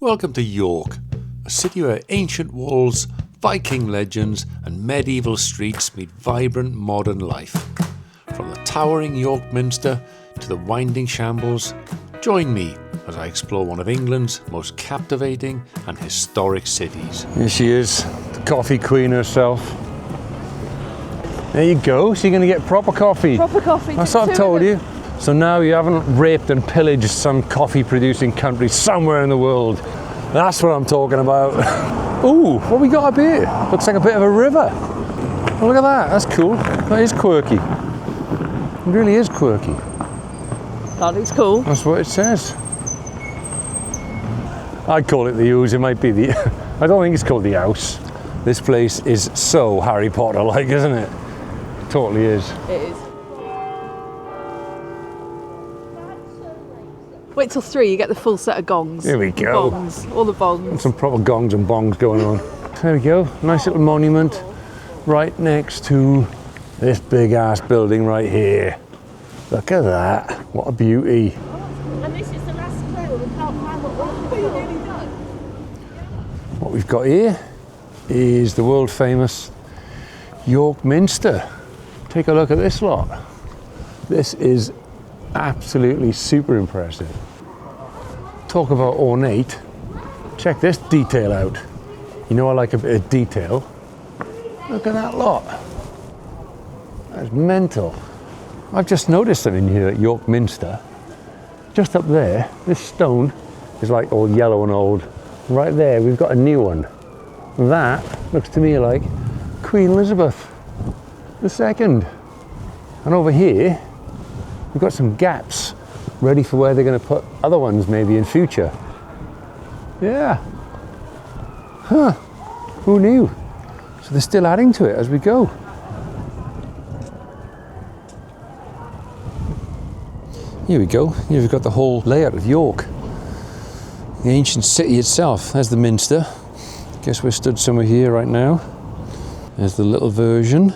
Welcome to York, a city where ancient walls, Viking legends and medieval streets meet vibrant modern life. From the towering York Minster to the winding Shambles, join me as I explore one of England's most captivating and historic cities. Here she is, the coffee queen herself. There you go, so you're going to get proper coffee. Proper coffee. That's what I've told you. So now you haven't raped and pillaged some coffee producing country somewhere in the world. That's what I'm talking about. Ooh, what we got up here? Looks like a bit of a river. Oh, look at that, that's cool. That is quirky. It really is quirky. That is cool. That's what it says. I'd call it the Ooze, it might be the... I don't think it's called the House. This place is so Harry Potter-like, isn't it? It totally is. It is. Wait till 3, you get the full set of gongs. Here we go. Bongs, all the bongs. Some proper gongs and bongs going on. There we go, nice little monument right next to this big ass building right here. Look at that, what a beauty. And this is the last clue, we can't find what we've nearly done. What we've got here is the world famous York Minster. Take a look at this lot. This is absolutely super impressive. Talk about ornate. Check this detail out. You know I like a bit of detail. Look at that lot. That's mental. I've just noticed something here at York Minster. Just up there, this stone is like all yellow and old. Right there, we've got a new one. That looks to me like Queen Elizabeth II. And over here, we've got some gaps ready for where they're going to put other ones maybe in future. Yeah. Huh. Who knew? So they're still adding to it as we go. Here we go. Here we've got the whole layout of York. The ancient city itself. There's the Minster. Guess we're stood somewhere here right now. There's the little version.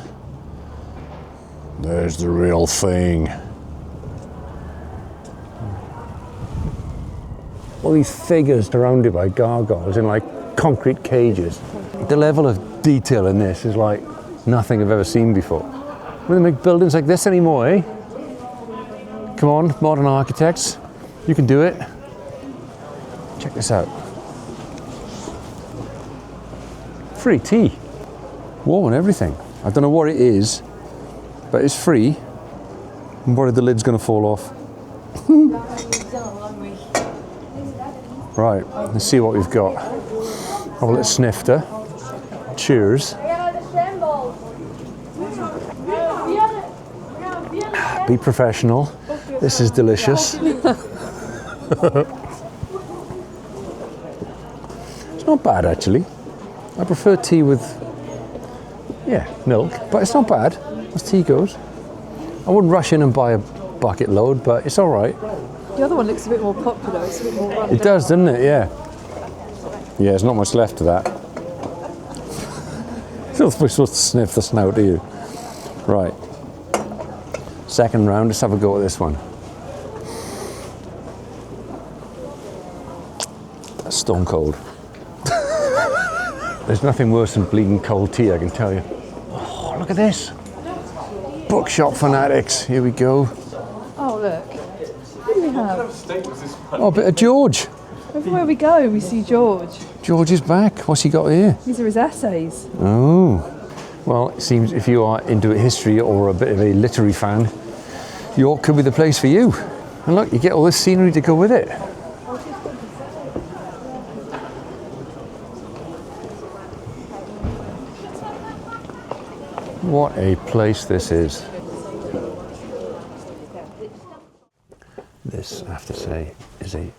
There's the real thing. All these figures surrounded by gargoyles in like concrete cages. The level of detail in this is like nothing I've ever seen before. We don't make buildings like this anymore, eh? Come on, modern architects, you can do it. Check this out. Free tea, warm and everything. I don't know what it is, but it's free. I'm worried the lid's gonna fall off. Right, let's see what we've got. Have a little snifter. Cheers. Be professional. This is delicious. It's not bad actually. I prefer tea with, milk, but it's not bad as tea goes. I wouldn't rush in and buy a bucket load, but it's all right. The other one looks a bit more popular, it's a bit more run down. It does, doesn't it? Yeah. Yeah, there's not much left of that. You're supposed to sniff the snout, are you? Right. Second round, let's have a go at this one. That's stone cold. There's nothing worse than bleeding cold tea, I can tell you. Oh, look at this. Bookshop fanatics, here we go. Oh, look. What do we have? Oh, a bit of George. Everywhere we go, we see George. George is back. What's he got here? These are his essays. Oh. Well, it seems if you are into history or a bit of a literary fan, York could be the place for you. And look, you get all this scenery to go with it. What a place this is. This, I have to say, is a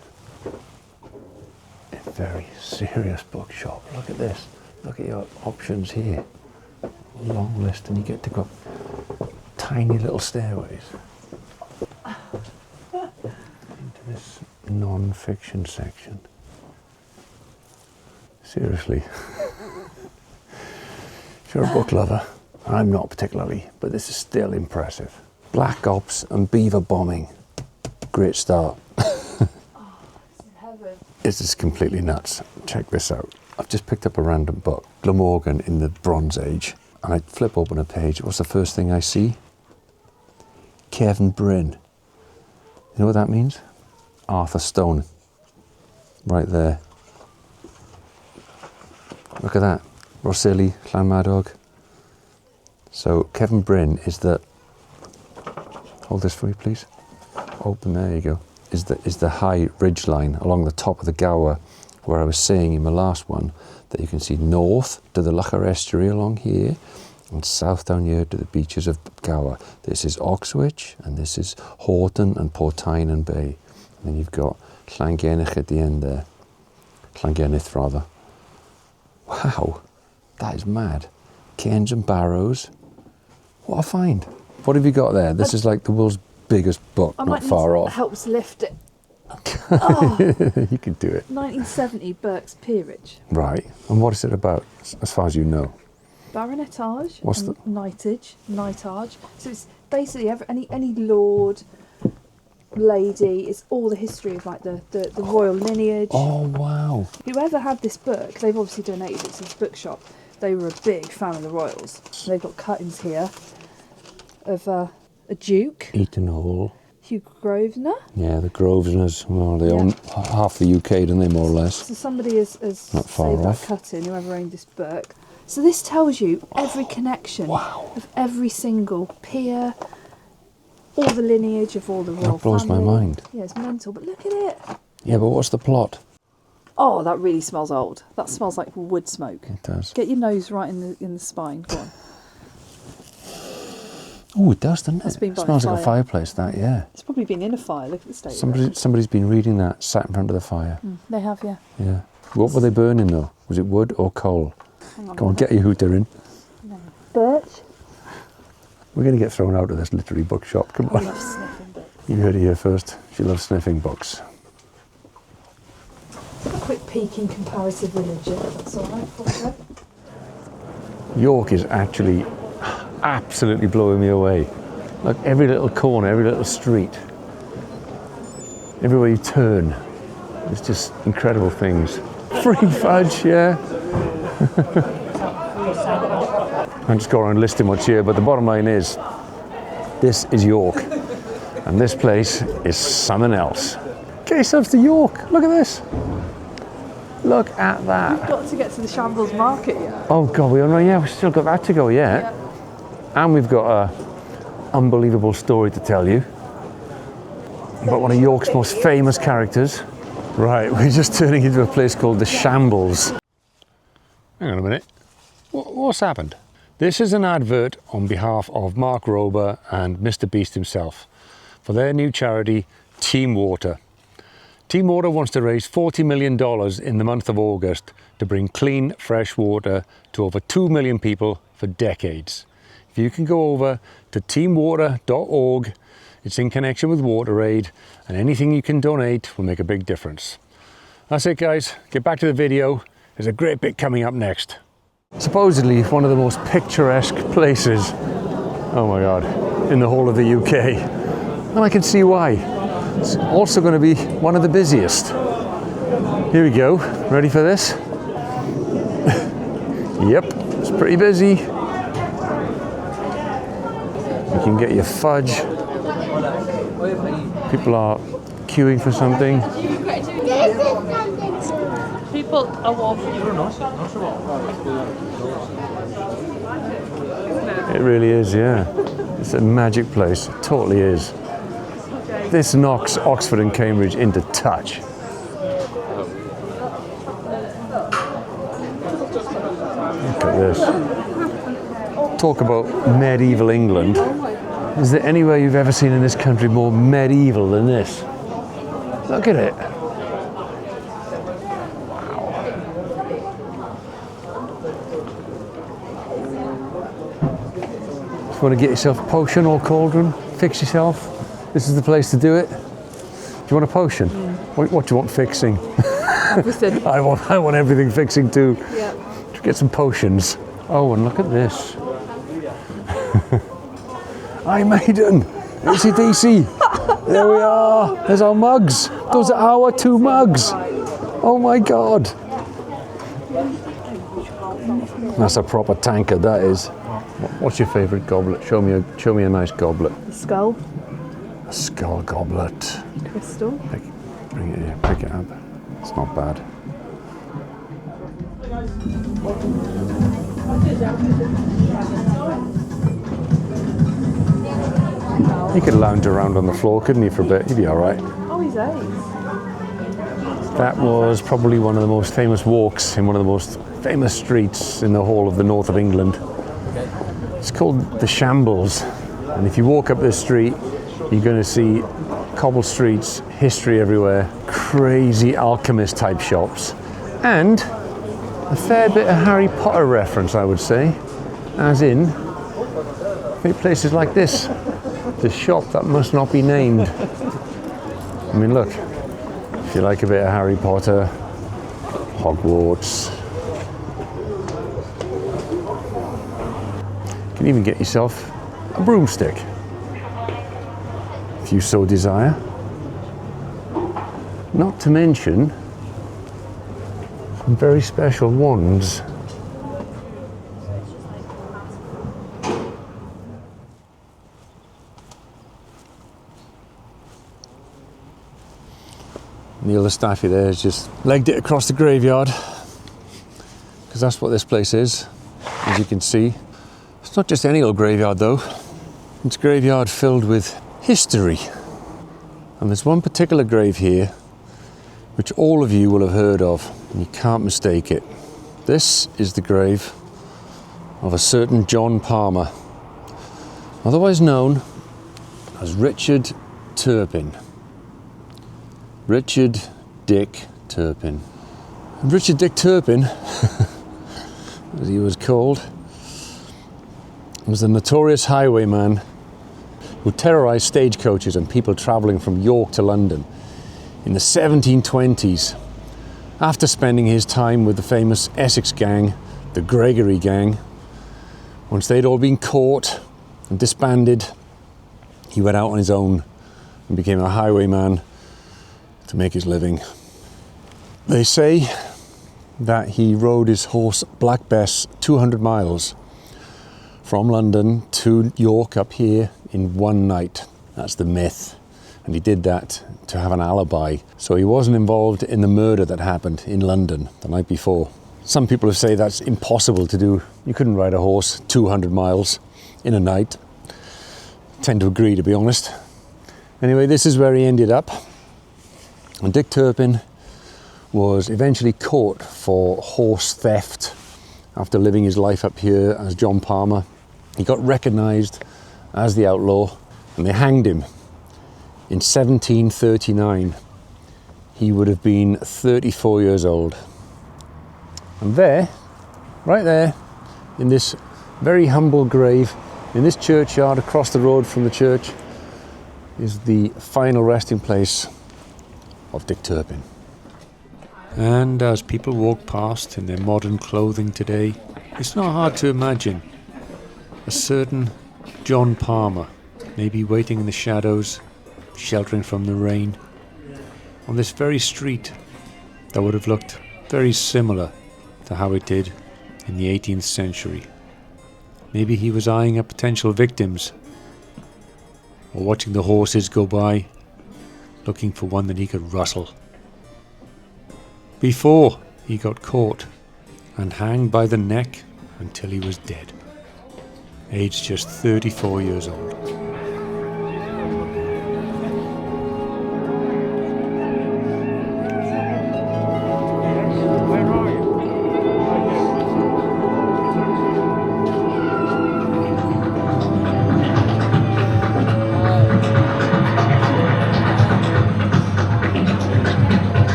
very serious bookshop. Look at this. Look at your options here. Long list, and you get to go up tiny little stairways into this non-fiction section. Seriously. If you're a book lover, I'm not particularly, but this is still impressive. Black Ops and beaver bombing. Great start. Oh, this is heaven. This is completely nuts. Check this out. I've just picked up a random book, Glamorgan in the Bronze Age, and I flip open a page. What's the first thing I see? Kevin Bryn. You know what that means? Arthur Stone. Right there. Look at that. Rossilli, Llanmadog. So Kevin Bryn is the, hold this for me please. Open, there you go. Is the high ridge line along the top of the Gower, where I was saying in my last one that you can see north to the Locher Estuary along here and south down here to the beaches of Gower. This is Oxwich and this is Horton and Portynan Bay. And then you've got Llangennith at the end there. Llangennith rather. Wow, that is mad. Cairns and Barrows. What a find. What have you got there? This is like the world's biggest book, not far off. Helps lift it. You can do it. 1970 Burke's Peerage. Right. And what is it about, as far as you know? Baronetage. What's and knightage. So it's basically any lord, lady. It's all the history of like the royal lineage. Oh wow. Whoever had this book, they've obviously donated it to this bookshop. They were a big fan of the royals. They've got cuttings here of a duke. Eton Hall. Hugh Grosvenor. Yeah, the Grosvenors. Well, they own half the UK, don't they, more or less? So somebody has not far saved off. that cutting, whoever owned this book. So this tells you every connection of every single peer, all the lineage of all the royal That blows family. my mind. Yeah, it's mental, but look at it. Yeah, but what's the plot? Oh, that really smells old. That smells like wood smoke. It does. Get your nose right in the spine. Go on. Oh, it does, doesn't it? It's been It by smells a like a fire. fireplace, that, yeah. It's probably been in a fire. Look at the state of it. Somebody's been reading that, sat in front of the fire. They have, yeah. Yeah. What were they burning, though? Was it wood or coal? Hang on. Come on, get your hooter in. Birch. We're going to get thrown out of this literary bookshop. Come I on. love sniffing books. You heard it here first. She loves sniffing books. A quick peek in comparative religion. That's all right. York is actually absolutely blowing me away. Like every little corner, every little street, everywhere you turn, it's just incredible things. Free fudge, yeah. I'm just going around listing what's here, but the bottom line is, this is York, and this place is something else. Get yourselves to York. Look at this. Look at that. We've got to get to the Shambles Market yet. Oh God, we've still got that to go yet. And we've got a unbelievable story to tell you about one of York's most famous characters. Right, we're just turning into a place called the Shambles. Hang on a minute. What's happened? This is an advert on behalf of Mark Rober and MrBeast himself for their new charity, TeamWater. TeamWater wants to raise $40 million in the month of August to bring clean, fresh water to over 2 million people for decades. If you can go over to teamwater.org, it's in connection with WaterAid, and anything you can donate will make a big difference. That's it, guys. Get back to the video. There's a great bit coming up next. Supposedly one of the most picturesque places, oh my God, in the whole of the UK. And I can see why. It's also going to be one of the busiest. Here we go. Ready for this? Yep, it's pretty busy. You can get your fudge. People are queuing for something. People are walking. It really is, yeah. It's a magic place. It totally is. This knocks Oxford and Cambridge into touch. Look at this. Talk about medieval England. Is there anywhere you've ever seen in this country more medieval than this? Look at it. If you want to get yourself a potion or cauldron, fix yourself, this is the place to do it. Do you want a potion? What do you want fixing? Everything. I want everything fixing too. Yeah. Get some potions. Oh, and look at this. Iron Maiden, AC/DC. There we are. There's our mugs. Those are our two mugs. Oh my God. That's a proper tankard, that is. What's your favourite goblet? Show me a nice goblet. The skull. A skull goblet. Crystal. Bring it here, pick it up. It's not bad. He could lounge around on the floor, couldn't he, for a bit? He'd be all right. Oh, he's ace. That was probably one of the most famous walks in one of the most famous streets in the whole of the north of England. It's called the Shambles, and if you walk up this street, you're going to see cobble streets, history everywhere, crazy alchemist type shops, and a fair bit of Harry Potter reference, I would say, as in places like this, the shop that must not be named. I mean, look, if you like a bit of Harry Potter, Hogwarts, you can even get yourself a broomstick, if you so desire. Not to mention some very special wands. Neil the Staffy there has just legged it across the graveyard, because that's what this place is, as you can see. It's not just any old graveyard though. It's a graveyard filled with history. And there's one particular grave here which all of you will have heard of, and you can't mistake it. This is the grave of a certain John Palmer, otherwise known as Richard Turpin. Richard Dick Turpin. And Richard Dick Turpin, as he was called, was the notorious highwayman who terrorised stagecoaches and people travelling from York to London in the 1720s, after spending his time with the famous Essex gang, the Gregory gang. Once they'd all been caught and disbanded, he went out on his own and became a highwayman to make his living. They say that he rode his horse Black Bess 200 miles from London to York up here in one night. That's the myth. And he did that to have an alibi. So he wasn't involved in the murder that happened in London the night before. Some people have said that's impossible to do. You couldn't ride a horse 200 miles in a night. I tend to agree, to be honest. Anyway, this is where he ended up. And Dick Turpin was eventually caught for horse theft after living his life up here as John Palmer. He got recognised as the outlaw and they hanged him in 1739. He would have been 34 years old. And there, right there, in this very humble grave, in this churchyard across the road from the church, is the final resting place of Dick Turpin. And as people walk past in their modern clothing today, it's not hard to imagine a certain John Palmer maybe waiting in the shadows, sheltering from the rain, on this very street that would have looked very similar to how it did in the 18th century. Maybe he was eyeing up potential victims, or watching the horses go by, looking for one that he could rustle, before he got caught and hanged by the neck until he was dead, aged just 34 years old.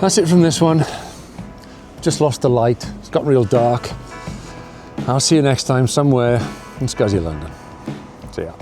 That's it from this one. Just lost the light. It's got real dark. I'll see you next time somewhere in ScuzzyLondon. See ya.